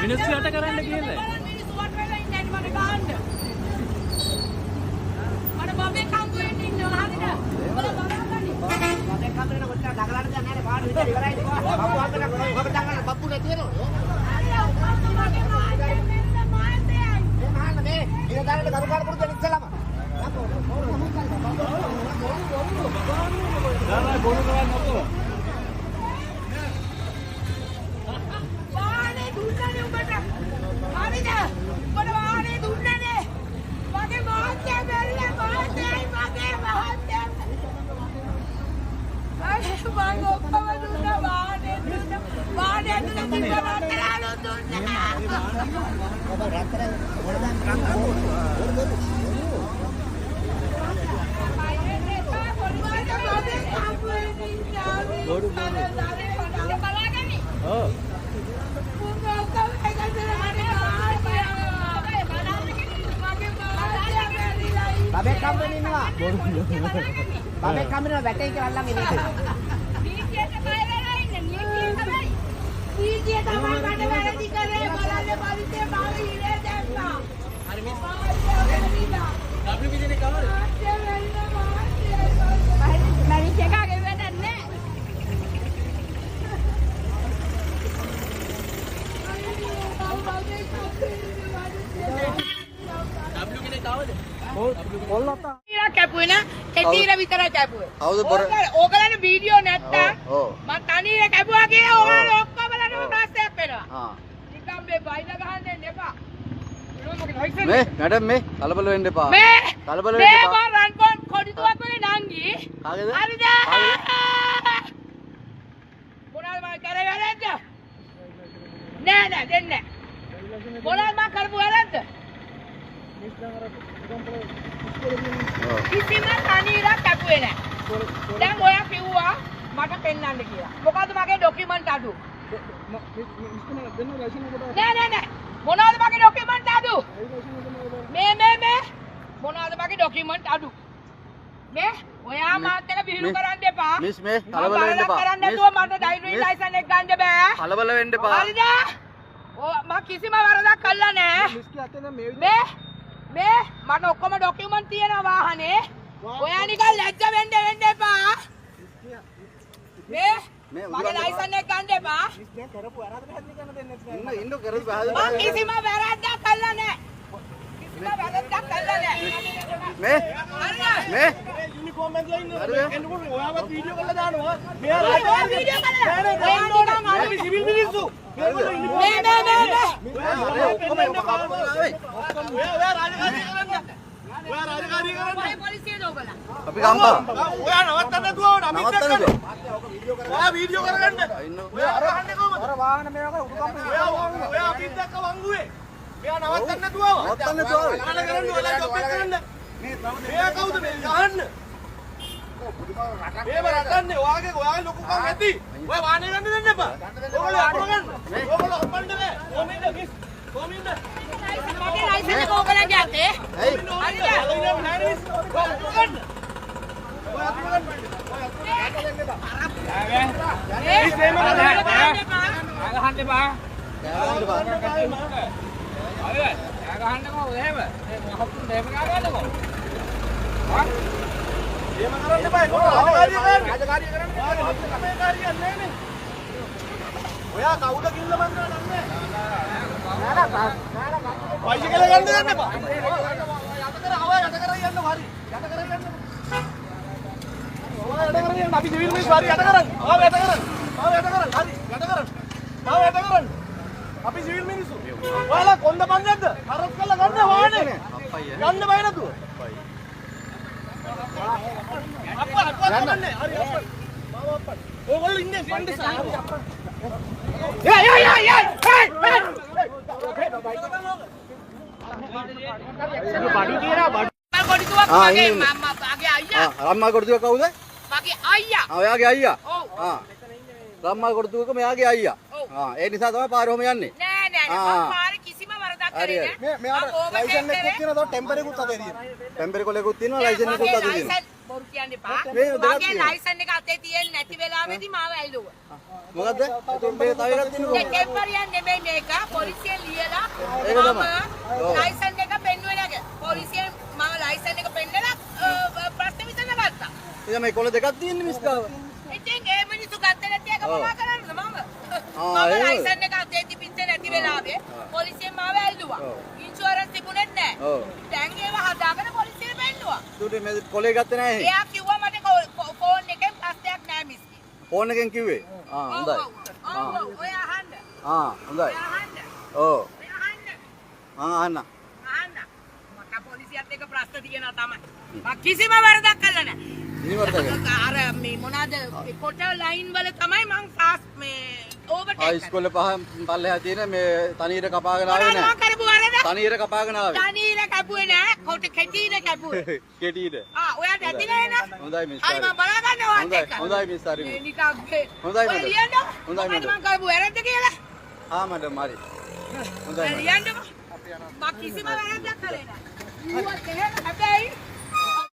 මිනිස්සු යට කරන්න කියලා. මිනිස්සු වට වෙලා ඉන්නේ මට ගහන්න. මට බබේ කම්බු වෙන්න ඉන්නවා හරිද? ඔයාලා බලන්නනේ. බබේ කම්බු වෙන කොච්චර දගලන්න දැන් නැහැ පාඩු විතර ඉවරයි. බබ්බු අපිට ඔබ දගලන්න බබ්බු නේ තියෙනවා. අයියා උපත් මගේ මාතේ මෙන්න මාතේ. මේ මහන්න මේ ඉර දාන්න කරුකාර පුරුදු ඉස්සලම. දාලා බොරු කරන්නේ නැතුව. වානේ දුන්නනේ උඹට. හරිද? උඹට වානේ දුන්නනේ. මගේ මාතේ බැරිලා මාතේයි මගේ මාතේ. අනේ මම ඔක්කොම දුන්නා වානේ දුන්නා. වානේ දුන්නා කිව්වම දුන්නා. ඔබ රත්තරන් වලදන් බොරු ඔව් බබේ කම්බෙන් ඉන්නවා බබේ කම්බෙන් වැටේ කියලා අල්ලන් ඉන්නේ නීතියට බය වෙලා ඉන්නේ නීතිය තමයි නීතිය තමයි මට වැරදි කරේ බලන්න පරිච්ඡේ බාල ඉරේ දැම්මා හරි මේ අපි විදිහේ කවුද මරිච්ච එකගේ වැඩක් නැහැ කොල්ලතා කැපුවේ නා කෙටීර විතරයි කැපුවේ. කවුද බොර? ඕගලන්ගේ වීඩියෝ නැත්තම් ඔව්. මම තනියම කැපුවා කියලා ඕගලන් ඔක්කොම බලන්න ප්‍රශ්නයක් වෙනවා. ආ. නිකම් මේ බයිලා ගහන්න එන්න එපා. මේ මැඩම් මේ කලබල වෙන්න එපා. මේ කලබල වෙන්න එපා. මේ රන් පොන් කොඩිතුවක් වගේ නංගි. කාගේද? හරිද? මොනවාද මම කරේ වැරද්ද? නෑ නෑ දෙන්නේ නෑ. මොනවාද මම කරපු වැරද්ද? කිසිම තනියරක් කැපුවේ නෑ. දැන් ඔයා කිව්වා මට පෙන්නන්න කියලා. මොකද්ද මගේ ડોකියුමන්ට් අඩු? නෑ නෑ නෑ. මොනවද මගේ ડોකියුමන්ට් අඩු? මේ මොනවද මගේ ડોකියුමන්ට් අඩු? මේ ඔයා මාත් එක විහිළු කරන්න එපා. මිස් මේ කලබල වෙන්න එපා. කරන්න නැතුව මට ඩ්‍රයිවිං ලයිසන් එක ගන්න බෑ. කලබල වෙන්න එපා. හරිද? මම කිසිම වරදක් කළා නෑ. මේ මට ඔක්කොම ડોකියුමන්ට් තියෙනවා වාහනේ. ඔයා නිකන් ලැජ්ජ වෙන්න එපා. මේ මගේ ලයිසන් එක ගන්න එපා. ඉන්න කරපු පහද මම කිසිම වැරද්දක් කළා නෑ. කිසිම වැරද්දක් කළා නෑ. මේ මේ යුනිෆෝම් එකේ ඉන්න එන්නකොට ඔයාවත් වීඩියෝ කරලා දානවා. ඔයා වීඩියෝ කරලා ඔයා නිකන් අපි සිවිල් මිනිස්සු. මේ ඔයා රාජකාරී කරන්න. ඔයා රාජකාරී කරන්න. ඔය පොලිසියට ඔබලා. අපි ගම්පා. ඔයා නවත්තන්න නැතුව අමිත් එක්ක. ඔයා වීඩියෝ කරගන්න. ඔයා අර අහන්නේ කොහමද? අර වාහන මේක උඩු කම්පිය. ඔයා අමිත් එක්ක වංගුවේ. මෙයා නවත්තන්න නැතුව ආවා. නවත්තන්න නැතුව ආවේ. අර කරන්න ඔයාලා ජොබ් එක කරන්න. මෙයා කවුද මේ ගහන්න? මේව රටන්නේ ඔයාගේ ලොකුකම් ඇති. ඔය වාහනේ ගන්න දෙන්න එපා. ඔයගොල්ලෝ අකුර ගන්න. ඔයගොල්ලෝ අපන්න බෑ. කොහොමද මිස්? කොහොමද? මගේ ලයිසන් එක ඔයගලගේ අතේ. ඇයි? හරිද? ඔය අකුර ගන්න. ඔය අකුර ගන්න. ගහන්න එපා. එහෙම කරන්න එපා. රාජකාරිය කරන්න. රාජකාරිය නෑනේ. ඔයා කවුද කිල්ල මන්දර නන්නේ? බයිසිකල ගන්න දෙන්න එපා. යට කර යන්න හරි. යට කර යන්න. ඔයා යට කර යන්න. අපි සිවිල් මිනිස්සු හරි යට කරන්න. ආව යට කරන්න. ආව යට කරන්න. හරි යට කරන්න. ආව යට කරන්න. අපි සිවිල් මිනිස්සු. ඔයාලා කොන්ද පන්නේද? හරස් කරලා ගන්න වාහනේ. ගන්න බය නැතුව. අප්පා ගන්න. හරි අප්පා. මාව අප්පා. ඕගොල්ලෝ ඉන්නේ ෆන්ඩ් සාරි අප්පා. රම්මා කොටුව කවුද? මගේ අයියා. ඔයාගේ අයියා. ඔව්. රම්මා කොටුවක මෙයාගේ අයියා. ඒ නිසා තමයි පාර ඔහම යන්නේ. නෑ මම පාරේ කිසිම වරදක් කරේ නෑ. මෙයාට ලයිසන් එකක් තියෙනවා ටෙම්පරේකුත් අතේ තියෙනවා. ටෙම්පරේ කොලේකුත් තියෙනවා ලයිසන් එකකුත් අතේ තියෙනවා. බොරු කියන්න එපා. මේ දෙකක් මගේ තියෙනවා. ලයිසන් එක අතේ තියෙන්නේ නැති වෙලාවෙදී මාව ඇල්ලුවා. මොකද්ද? එතකොට මේ තව එකක් තියෙනවා. ඒ ටෙම්පරියන් නෙමෙයි මේක. පොලිසියෙන් ලියලා ඒක තමයි. ඔව්. ලයිසන් එක පෙන්නුවේ නැග. පොලිසියෙන් මම ලයිසන් එක පෙන්නලා ප්‍රශ්න විසඳගත්තා. ඉතින් මේ කොළ දෙකක් තියෙන්නේ මිස්කාව. ඉතින් ඒ මිනිස්සු ගත්තේ නැති එක ඔව්. මොනා කරන්නද මම? ආ, මම එහෙමද? ලයිසන් එක අතේ තිබිච්ච නැති වෙලාවේ පොලිසියෙන් මාව ඇල්ලුවා. ඔව්. ඉන්ෂුරන්ස් තිබුණෙත් නැහැ. ඔව්. දැන් ඒව හදාගෙන පොලිසියට පෙන්නුවා. ඒකට මේ කොළේ ගත්තේ නැහැ. එයා කිව්වා මට ෆෝන් එකෙන් ප්‍රශ්නයක් නැහැ මිස්කි. ෆෝන් එකෙන් කිව්වේ. හොඳයි. ඔව් ඔය අහන්න. හොඳයි. ඔය අහන්න. ඔව්. ඔය අහන්න. අහන්න. අහන්න. මට පොලිසියත් එක්ක ප්‍රශ්න තියෙනවා තමයි. මම කිසිම වරදක් කළා නැහැ. ඉනිවර්තක. අර මේ මොනවාද කොට ලයින් වල තමයි මං ෆාස් මේ ඕවර්ටේක් ඉස්කෝලේ පල්ලෙහා තියෙන මේ තනියර කපාගෙන ආවේ කරා. නැහැ. මං කරපු වරද? තනියර කපාගෙන ආවේ. තනීර කැපුවේ නෑ. කොට කෙටීර කැපුවේ. කෙටීද. ඔයාට ඇති නෑ නේද? හොඳයි මිස්. හරි මම බලා ගන්නවා හොඳයි. ඒක. හොඳයි මිස් හරි. මේ නිකන් හොඳයි ඔය මැඩම්. ලියන්න. හොඳයි මැඩම්. මං කරපු වැරද්ද කියලා. මැඩම් හරි. හොඳයි ඔය මැඩම්. ලියන්න. මං කිසිම වැරද්දක් කළේ නෑ. ඌවත් එහෙම හැබැයි